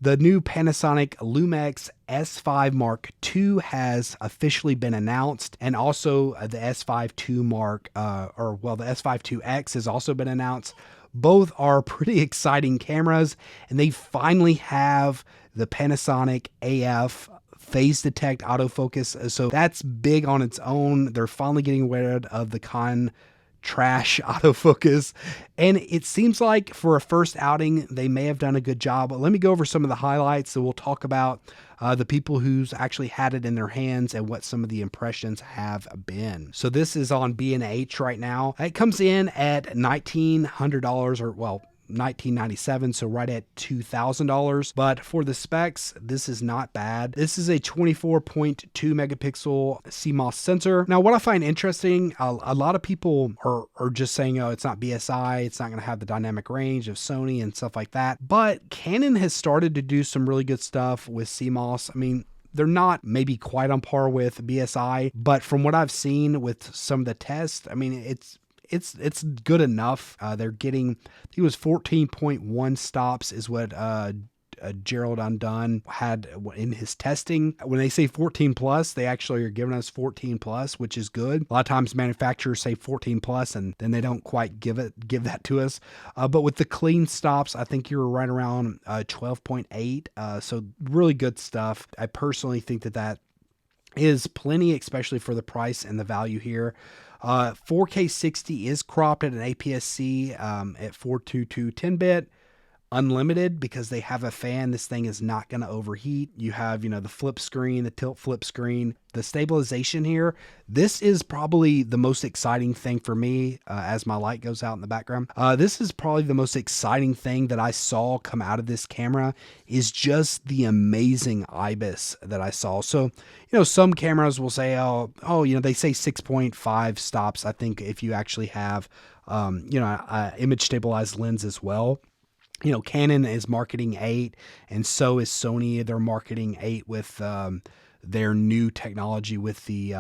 The new Panasonic Lumix S5 Mark II has officially been announced, and also the S5 II the S5 IIX has also been announced. Both are pretty exciting cameras, and they finally have the Panasonic AF Phase Detect Autofocus. So that's big on its own. They're finally getting rid of the trash autofocus, and it seems like for a first outing they may have done a good job. But let me go over some of the highlights, so we'll talk about the people who's actually had it in their hands and what some of the impressions have been. So this is on B&H right now. It comes in at $1,900, or well, $1,997, so right at $2,000. But for the specs, this is not bad. This is a 24.2 megapixel CMOS sensor. Now, what I find interesting, a lot of people are just saying, oh, it's not BSI, it's not going to have the dynamic range of Sony and stuff like that. But Canon has started to do some really good stuff with CMOS. I mean, they're not maybe quite on par with BSI, but from what I've seen with some of the tests, I mean, it's good enough. They're getting, I think it was 14.1 stops is what Gerald Undone had in his testing. When they say 14 plus, they actually are giving us 14 plus, which is good. A lot of times manufacturers say 14 plus and then they don't quite give that to us. But with the clean stops, I think you're right around 12.8. So really good stuff. I personally think that is plenty, especially for the price and the value here. 4K 60 is cropped at an APS-C at 422 10-bit. Unlimited, because they have a fan. This thing is not going to overheat. You have, the flip screen, the tilt flip screen, the stabilization here. This is probably the most exciting thing for me as my light goes out in the background. This is probably the most exciting thing that I saw come out of this camera is just the amazing IBIS that I saw. So, some cameras will say, they say 6.5 stops. I think if you actually have, image stabilized lens as well. Canon is marketing 8, and so is Sony. They're marketing 8 with their new technology with the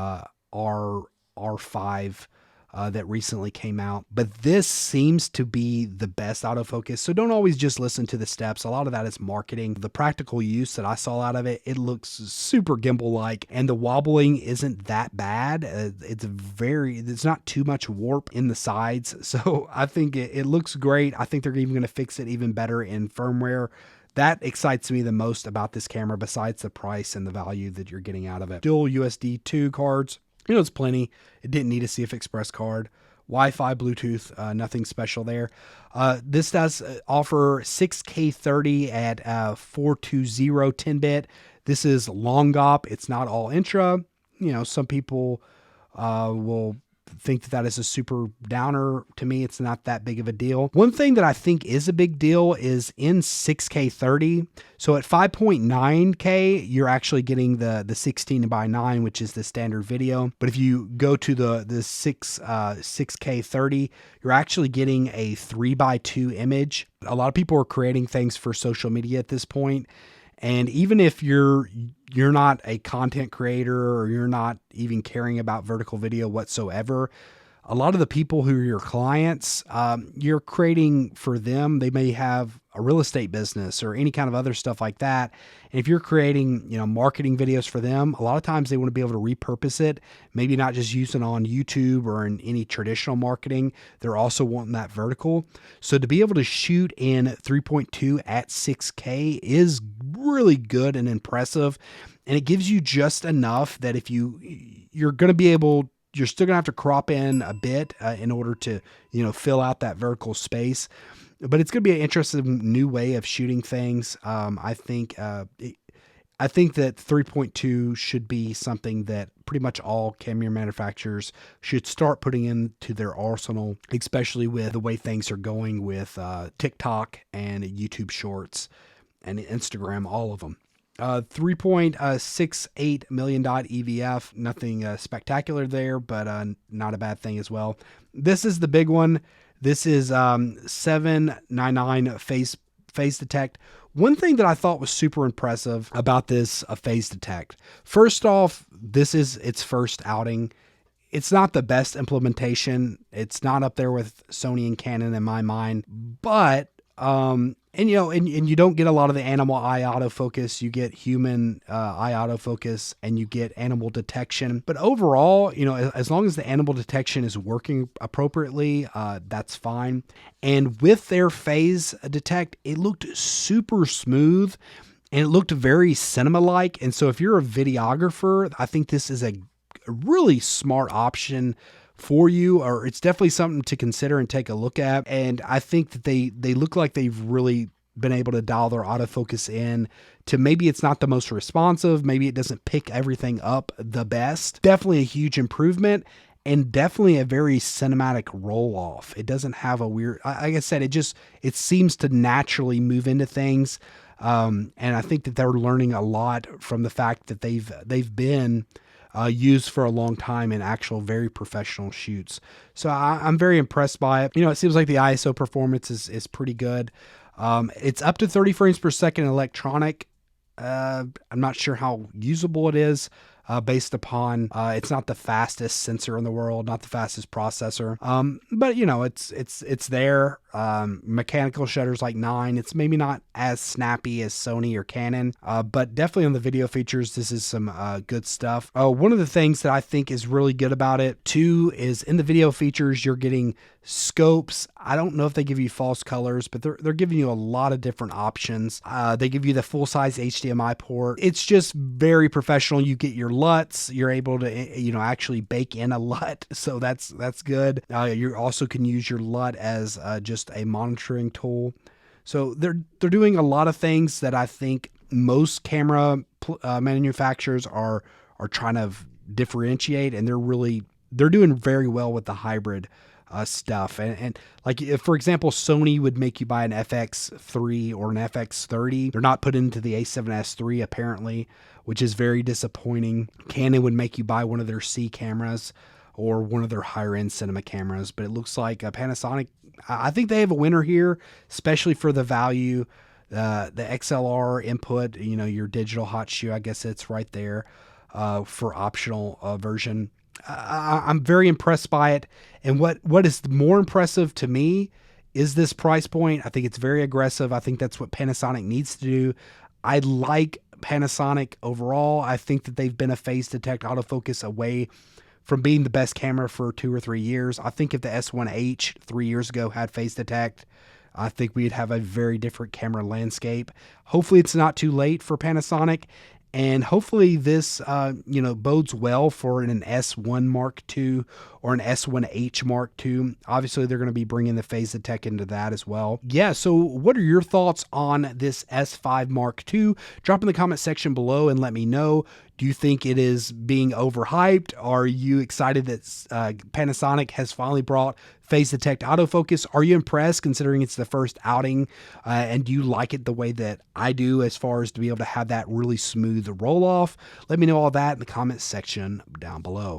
R5 that recently came out. But this seems to be the best autofocus, so don't always just listen to the steps. A lot of that is marketing. The practical use that I saw out of it, it looks super gimbal-like, and the wobbling isn't that bad. It's not too much warp in the sides, so I think it looks great. I think they're even going to fix it even better in firmware. That excites me the most about this camera, besides the price and the value that you're getting out of it. Dual USB 2 cards. It's plenty. It didn't need a CF Express card. Wi-Fi, Bluetooth, nothing special there. This does offer 6K 30 at 420 10-bit. This is long op. It's not all intra. Some people will think that is a super downer. To me, it's not that big of a deal. One thing that I think is a big deal is in 6K 30. So at 5.9K, you're actually getting the 16:9, which is the standard video. But if you go to the 6K 30, you're actually getting a 3:2 image. A lot of people are creating things for social media at this point. And even if you're not a content creator, or you're not even caring about vertical video whatsoever, a lot of the people who are your clients, you're creating for them. They may have a real estate business or any kind of other stuff like that. And if you're creating, marketing videos for them, a lot of times they want to be able to repurpose it, maybe not just use it on YouTube or in any traditional marketing. They're also wanting that vertical. So to be able to shoot in 3.2 at 6K is really good and impressive. And it gives you just enough that if you're going to be able, you're still going to have to crop in a bit in order to, fill out that vertical space. But it's going to be an interesting new way of shooting things. I think that 3.2 should be something that pretty much all camera manufacturers should start putting into their arsenal, especially with the way things are going with TikTok and YouTube Shorts and Instagram, all of them. 3.68 million dot EVF, nothing spectacular there, but not a bad thing as well. This is the big one. This is 799 Phase Detect. One thing that I thought was super impressive about this Phase Detect, first off, this is its first outing. It's not the best implementation. It's not up there with Sony and Canon in my mind, but And and you don't get a lot of the animal eye autofocus. You get human eye autofocus, and you get animal detection. But overall, as long as the animal detection is working appropriately, that's fine. And with their Phase Detect, it looked super smooth, and it looked very cinema-like. And so if you're a videographer, I think this is a really smart option for you, or it's definitely something to consider and take a look at. And I think that they look like they've really been able to dial their autofocus in to, maybe it's not the most responsive, maybe it doesn't pick everything up the best. Definitely a huge improvement, and definitely a very cinematic roll off. It doesn't have a weird, like I said, it seems to naturally move into things. And I think that they're learning a lot from the fact that they've been used for a long time in actual very professional shoots. So I'm very impressed by it. It seems like the ISO performance is pretty good. It's up to 30 frames per second electronic. I'm not sure how usable it is. Based upon it's not the fastest sensor in the world, not the fastest processor, but it's there. Mechanical shutters like 9. It's maybe not as snappy as Sony or Canon, but definitely on the video features, this is some good stuff. One of the things that I think is really good about it too is in the video features, you're getting scopes. I don't know if they give you false colors, but they're giving you a lot of different options. They give you the full size HDMI port. It's just very professional. You get your LUTs. You're able to actually bake in a LUT, so that's good. You also can use your LUT as just a monitoring tool. So they're doing a lot of things that I think most camera manufacturers are trying to differentiate, and they're doing very well with the hybrid stuff. And like, if, for example, Sony would make you buy an FX3 or an FX30. They're not put into the A7S III apparently, which is very disappointing. Canon would make you buy one of their C cameras or one of their higher end cinema cameras, but it looks like Panasonic, I think they have a winner here, especially for the value. The XLR input, your digital hot shoe, I guess it's right there for optional version. I'm very impressed by it. And what is more impressive to me is this price point. I think it's very aggressive. I think that's what Panasonic needs to do. I like Panasonic overall. I think that they've been a Phase Detect autofocus away from being the best camera for 2 or 3 years. I think if the S1H 3 years ago had Phase Detect, I think we'd have a very different camera landscape. Hopefully it's not too late for Panasonic. And hopefully this, bodes well for an S1 Mark II or an S1H Mark II. Obviously, they're going to be bringing the Phase Detect into that as well. Yeah, so what are your thoughts on this S5 Mark II? Drop in the comment section below and let me know. Do you think it is being overhyped? Are you excited that Panasonic has finally brought Phase Detect autofocus? Are you impressed considering it's the first outing? And do you like it the way that I do, as far as to be able to have that really smooth roll off? Let me know all that in the comment section down below.